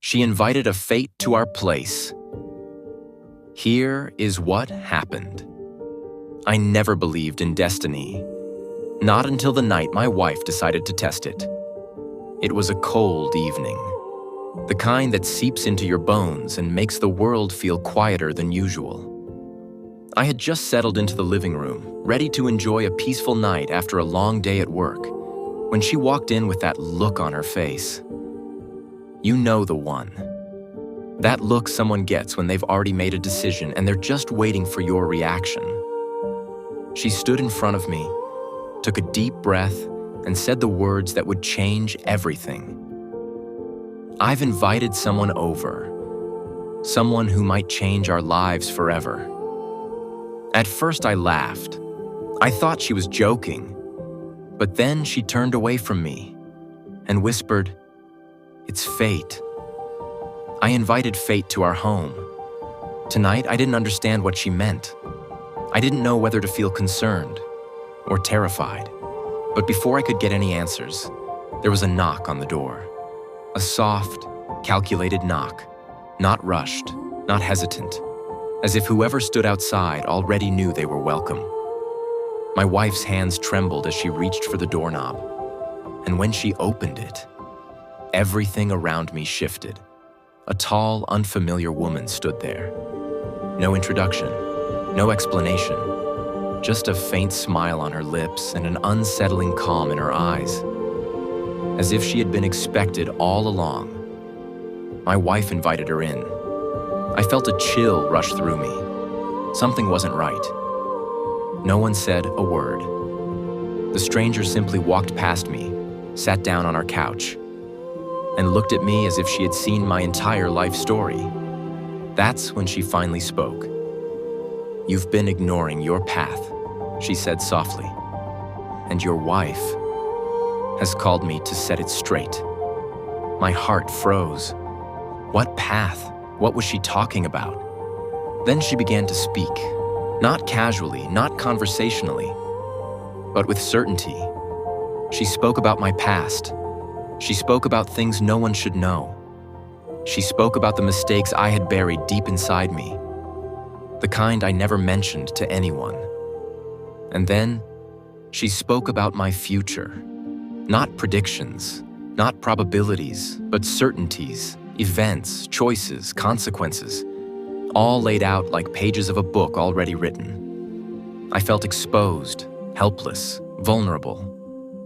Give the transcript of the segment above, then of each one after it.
She invited a fate to our place. Here is what happened. I never believed in destiny. Not until the night my wife decided to test it. It was a cold evening. The kind that seeps into your bones and makes the world feel quieter than usual. I had just settled into the living room, ready to enjoy a peaceful night after a long day at work, when she walked in with that look on her face. You know the one. That look someone gets when they've already made a decision and they're just waiting for your reaction. She stood in front of me, took a deep breath, and said the words that would change everything. I've invited someone over, someone who might change our lives forever. At first I laughed. I thought she was joking, but then she turned away from me and whispered, "It's fate." I invited fate to our home. Tonight I didn't understand what she meant. I didn't know whether to feel concerned or terrified. But before I could get any answers, there was a knock on the door. A soft, calculated knock, not rushed, not hesitant, as if whoever stood outside already knew they were welcome. My wife's hands trembled as she reached for the doorknob, and when she opened it, everything around me shifted. A tall, unfamiliar woman stood there. No introduction, no explanation, just a faint smile on her lips and an unsettling calm in her eyes, as if she had been expected all along. My wife invited her in. I felt a chill rush through me. Something wasn't right. No one said a word. The stranger simply walked past me, sat down on our couch, and looked at me as if she had seen my entire life story. That's when she finally spoke. "You've been ignoring your path," she said softly, "and your wife has called me to set it straight." My heart froze. What path? What was she talking about? Then she began to speak, not casually, not conversationally, but with certainty. She spoke about my past. She spoke about things no one should know. She spoke about the mistakes I had buried deep inside me, the kind I never mentioned to anyone. And then, she spoke about my future. Not predictions, not probabilities, but certainties, events, choices, consequences, all laid out like pages of a book already written. I felt exposed, helpless, vulnerable.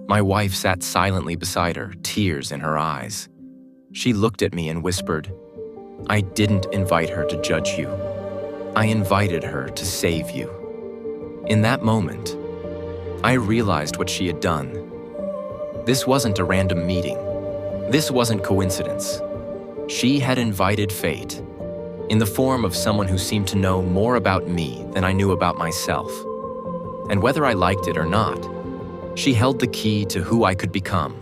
My wife sat silently beside her, tears in her eyes. She looked at me and whispered, "I didn't invite her to judge you. I invited her to save you." In that moment, I realized what she had done. This wasn't a random meeting. This wasn't coincidence. She had invited fate, in the form of someone who seemed to know more about me than I knew about myself. And whether I liked it or not, she held the key to who I could become.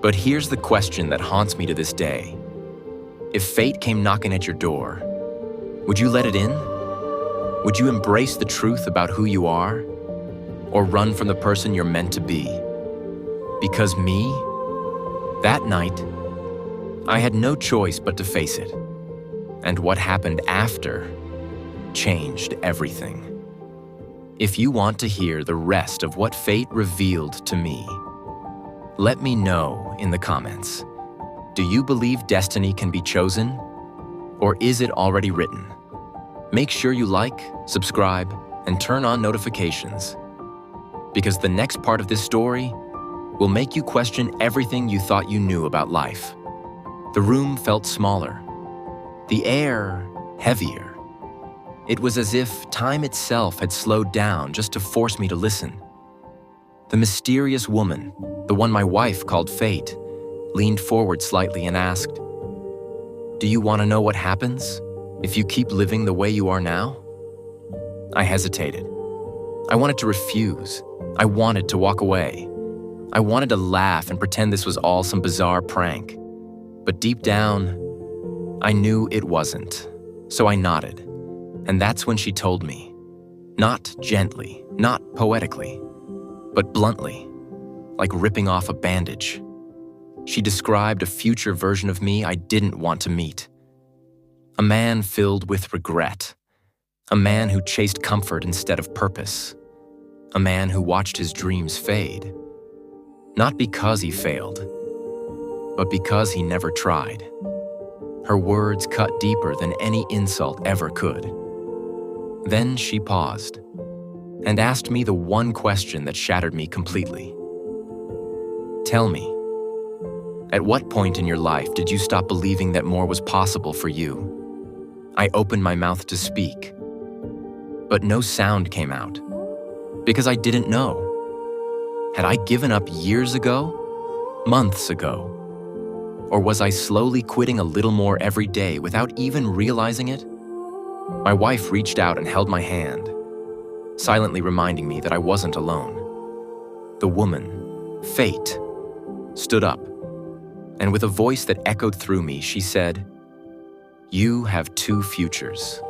But here's the question that haunts me to this day. If fate came knocking at your door, would you let it in? Would you embrace the truth about who you are? Or run from the person you're meant to be? Because me, that night, I had no choice but to face it. And what happened after changed everything. If you want to hear the rest of what fate revealed to me, let me know in the comments. Do you believe destiny can be chosen? Or is it already written? Make sure you like, subscribe, and turn on notifications. Because the next part of this story will make you question everything you thought you knew about life. The room felt smaller, the air heavier. It was as if time itself had slowed down just to force me to listen. The mysterious woman, the one my wife called fate, leaned forward slightly and asked, "Do you want to know what happens if you keep living the way you are now?" I hesitated. I wanted to refuse. I wanted to walk away. I wanted to laugh and pretend this was all some bizarre prank. But deep down, I knew it wasn't. So I nodded. And that's when she told me, not gently, not poetically, but bluntly, like ripping off a bandage. She described a future version of me I didn't want to meet. A man filled with regret. A man who chased comfort instead of purpose. A man who watched his dreams fade. Not because he failed, but because he never tried. Her words cut deeper than any insult ever could. Then she paused and asked me the one question that shattered me completely. Tell me, at what point in your life did you stop believing that more was possible for you? I opened my mouth to speak, but no sound came out because I didn't know. Had I given up years ago? Months ago? Or was I slowly quitting a little more every day without even realizing it? My wife reached out and held my hand, silently reminding me that I wasn't alone. The woman, Fate, stood up, and with a voice that echoed through me, she said, "You have two futures.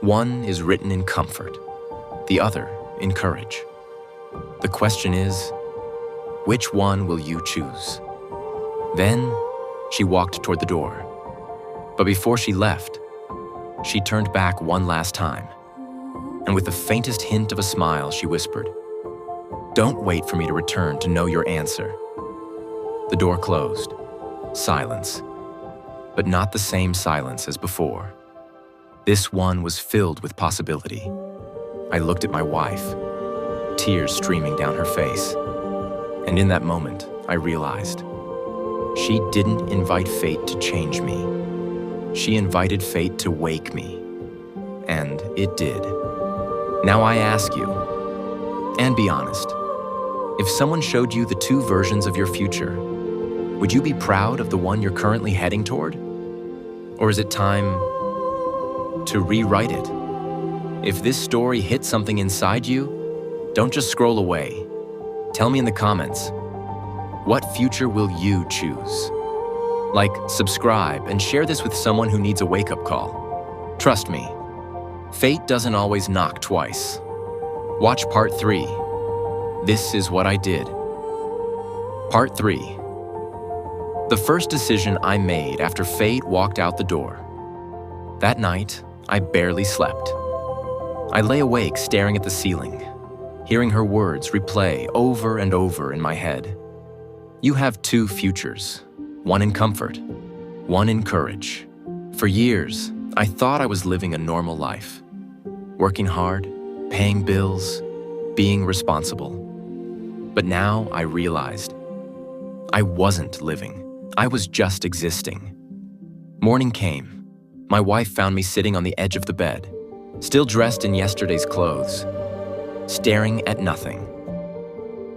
One is written in comfort, the other in courage. The question is, which one will you choose?" Then, she walked toward the door. But before she left, she turned back one last time, and with the faintest hint of a smile, she whispered, "Don't wait for me to return to know your answer." The door closed. Silence. But not the same silence as before. This one was filled with possibility. I looked at my wife, tears streaming down her face. And in that moment, I realized she didn't invite fate to change me. She invited fate to wake me. And it did. Now I ask you, and be honest, if someone showed you the two versions of your future, would you be proud of the one you're currently heading toward? Or is it time to rewrite it? If this story hit something inside you, don't just scroll away. Tell me in the comments, what future will you choose? Like, subscribe, and share this with someone who needs a wake-up call. Trust me, fate doesn't always knock twice. Watch part 3. This is what I did. Part 3. The first decision I made after fate walked out the door. That night, I barely slept. I lay awake staring at the ceiling, hearing her words replay over and over in my head. You have two futures, one in comfort, one in courage. For years, I thought I was living a normal life, working hard, paying bills, being responsible. But now I realized I wasn't living. I was just existing. Morning came. My wife found me sitting on the edge of the bed, still dressed in yesterday's clothes, staring at nothing.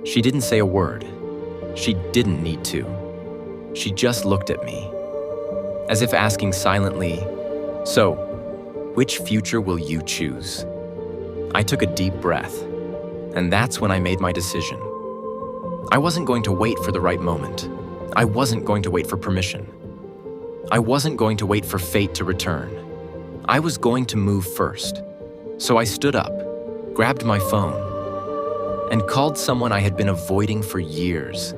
She didn't say a word. She didn't need to. She just looked at me, as if asking silently, "So, which future will you choose?" I took a deep breath, and that's when I made my decision. I wasn't going to wait for the right moment. I wasn't going to wait for permission. I wasn't going to wait for fate to return. I was going to move first. So I stood up, grabbed my phone, and called someone I had been avoiding for years.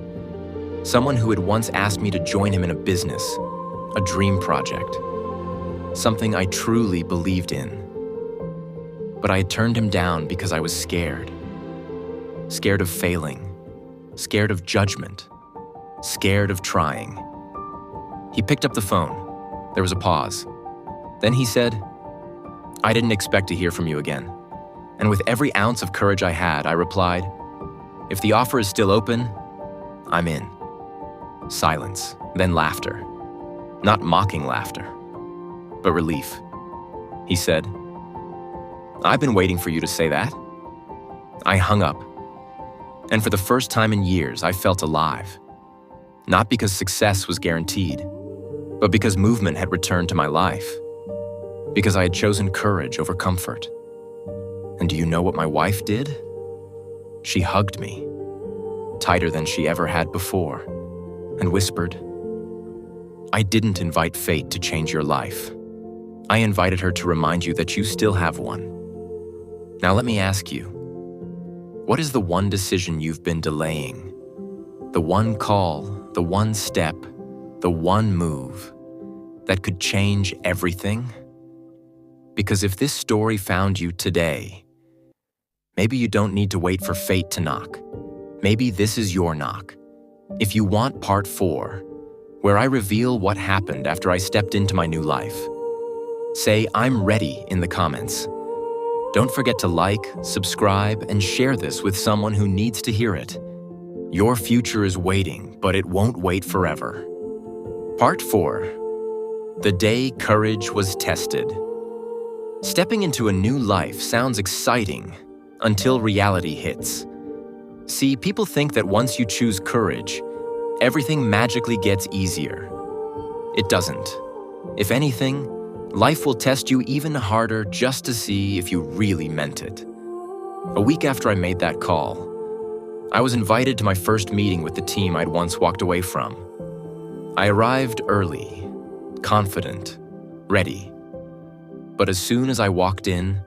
Someone who had once asked me to join him in a business, a dream project, something I truly believed in. But I had turned him down because I was scared. Scared of failing, scared of judgment, scared of trying. He picked up the phone. There was a pause. Then he said, "I didn't expect to hear from you again." And with every ounce of courage I had, I replied, "If the offer is still open, I'm in." Silence, then laughter. Not mocking laughter, but relief. He said, "I've been waiting for you to say that." I hung up. And for the first time in years, I felt alive. Not because success was guaranteed, but because movement had returned to my life. Because I had chosen courage over comfort. And do you know what my wife did? She hugged me, tighter than she ever had before, and whispered, "I didn't invite fate to change your life. I invited her to remind you that you still have one." Now let me ask you, what is the one decision you've been delaying? The one call, the one step, the one move that could change everything? Because if this story found you today, maybe you don't need to wait for fate to knock. Maybe this is your knock. If you want part 4, where I reveal what happened after I stepped into my new life, say "I'm ready" in the comments. Don't forget to like, subscribe, and share this with someone who needs to hear it. Your future is waiting, but it won't wait forever. Part 4. The day courage was tested. Stepping into a new life sounds exciting until reality hits. See, people think that once you choose courage, everything magically gets easier. It doesn't. If anything, life will test you even harder just to see if you really meant it. A week after I made that call, I was invited to my first meeting with the team I'd once walked away from. I arrived early, confident, ready. But as soon as I walked in,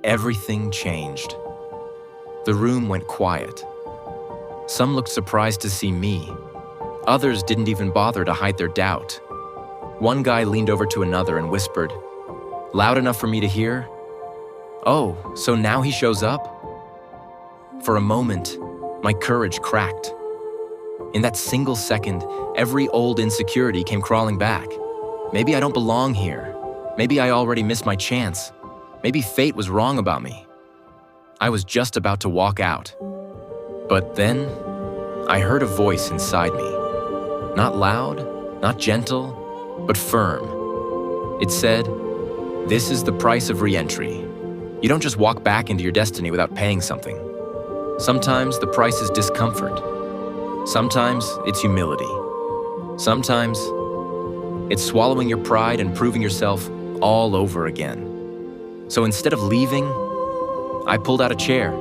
everything changed. The room went quiet. Some looked surprised to see me. Others didn't even bother to hide their doubt. One guy leaned over to another and whispered, loud enough for me to hear, "Oh, so now he shows up?" For a moment, my courage cracked. In that single second, every old insecurity came crawling back. Maybe I don't belong here. Maybe I already missed my chance. Maybe fate was wrong about me. I was just about to walk out. But then, I heard a voice inside me. Not loud, not gentle, but firm. It said, "This is the price of re-entry. You don't just walk back into your destiny without paying something. Sometimes the price is discomfort. Sometimes it's humility. Sometimes it's swallowing your pride and proving yourself all over again." So instead of leaving, I pulled out a chair,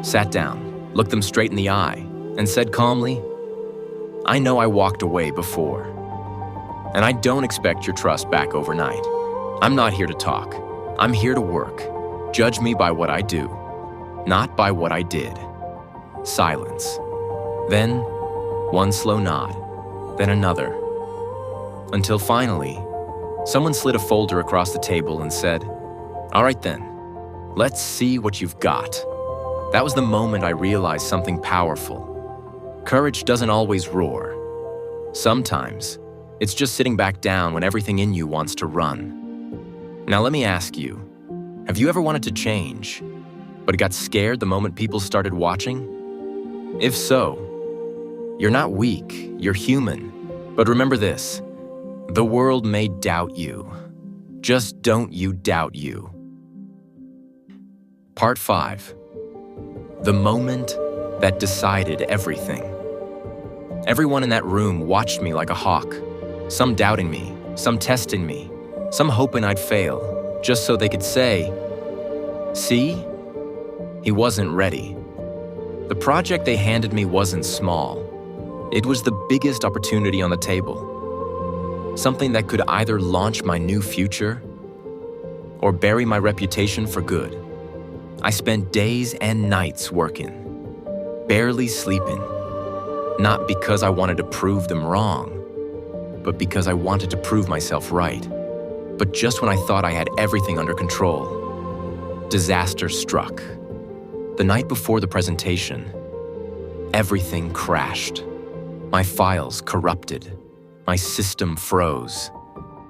sat down, looked them straight in the eye, and said calmly, "I know I walked away before. And I don't expect your trust back overnight. I'm not here to talk. I'm here to work. Judge me by what I do, not by what I did." Silence. Then, one slow nod, then another. Until finally, someone slid a folder across the table and said, "All right then, let's see what you've got." That was the moment I realized something powerful. Courage doesn't always roar. Sometimes, it's just sitting back down when everything in you wants to run. Now let me ask you, have you ever wanted to change, but got scared the moment people started watching? If so, you're not weak, you're human. But remember this, the world may doubt you. Just don't you doubt you. Part 5. The moment that decided everything. Everyone in that room watched me like a hawk. Some doubting me, some testing me, some hoping I'd fail, just so they could say, "See? He wasn't ready." The project they handed me wasn't small. It was the biggest opportunity on the table. Something that could either launch my new future or bury my reputation for good. I spent days and nights working, barely sleeping, not because I wanted to prove them wrong, but because I wanted to prove myself right. But just when I thought I had everything under control, disaster struck. The night before the presentation, everything crashed. My files corrupted. My system froze.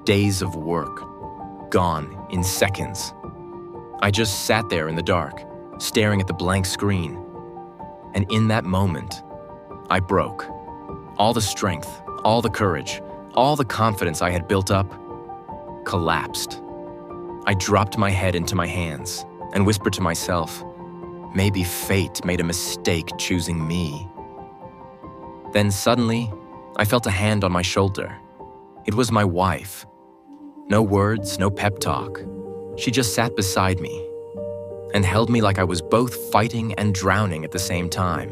Days of work, gone in seconds. I just sat there in the dark, staring at the blank screen. And in that moment, I broke. All the strength, all the courage, all the confidence I had built up collapsed. I dropped my head into my hands and whispered to myself, maybe fate made a mistake choosing me. Then suddenly, I felt a hand on my shoulder. It was my wife. No words, no pep talk. She just sat beside me and held me like I was both fighting and drowning at the same time.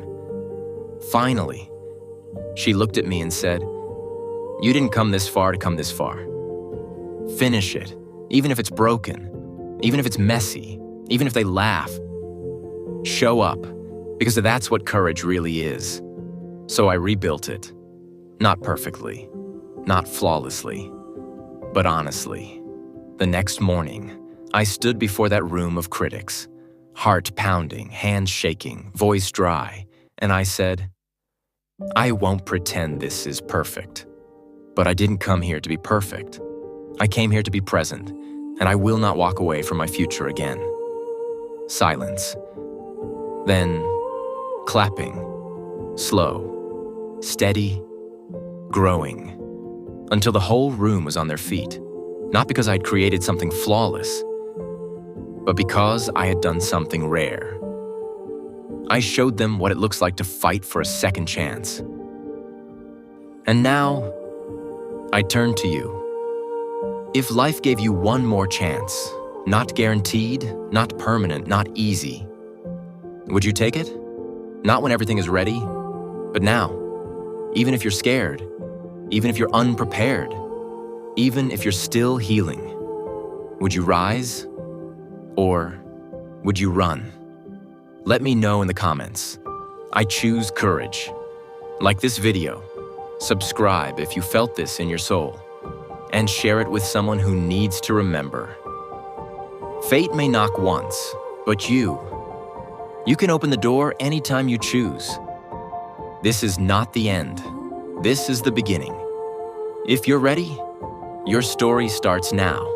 Finally, she looked at me and said, "You didn't come this far to come this far. Finish it, even if it's broken, even if it's messy, even if they laugh. Show up, because that's what courage really is. So I rebuilt it. Not perfectly, not flawlessly, but honestly. The next morning, I stood before that room of critics, heart pounding, hands shaking, voice dry, and I said, I won't pretend this is perfect. But I didn't come here to be perfect. I came here to be present, and I will not walk away from my future again. Silence. Then, clapping. Slow. Steady. Growing. Until the whole room was on their feet. Not because I'd created something flawless, but because I had done something rare. I showed them what it looks like to fight for a second chance. And now, I turn to you. If life gave you one more chance, not guaranteed, not permanent, not easy, would you take it? Not when everything is ready, but now. Even if you're scared, even if you're unprepared, even if you're still healing. Would you rise? Or would you run? Let me know in the comments. I choose courage. Like this video, subscribe if you felt this in your soul, and share it with someone who needs to remember. Fate may knock once, but you can open the door anytime you choose. This is not the end. This is the beginning. If you're ready, your story starts now.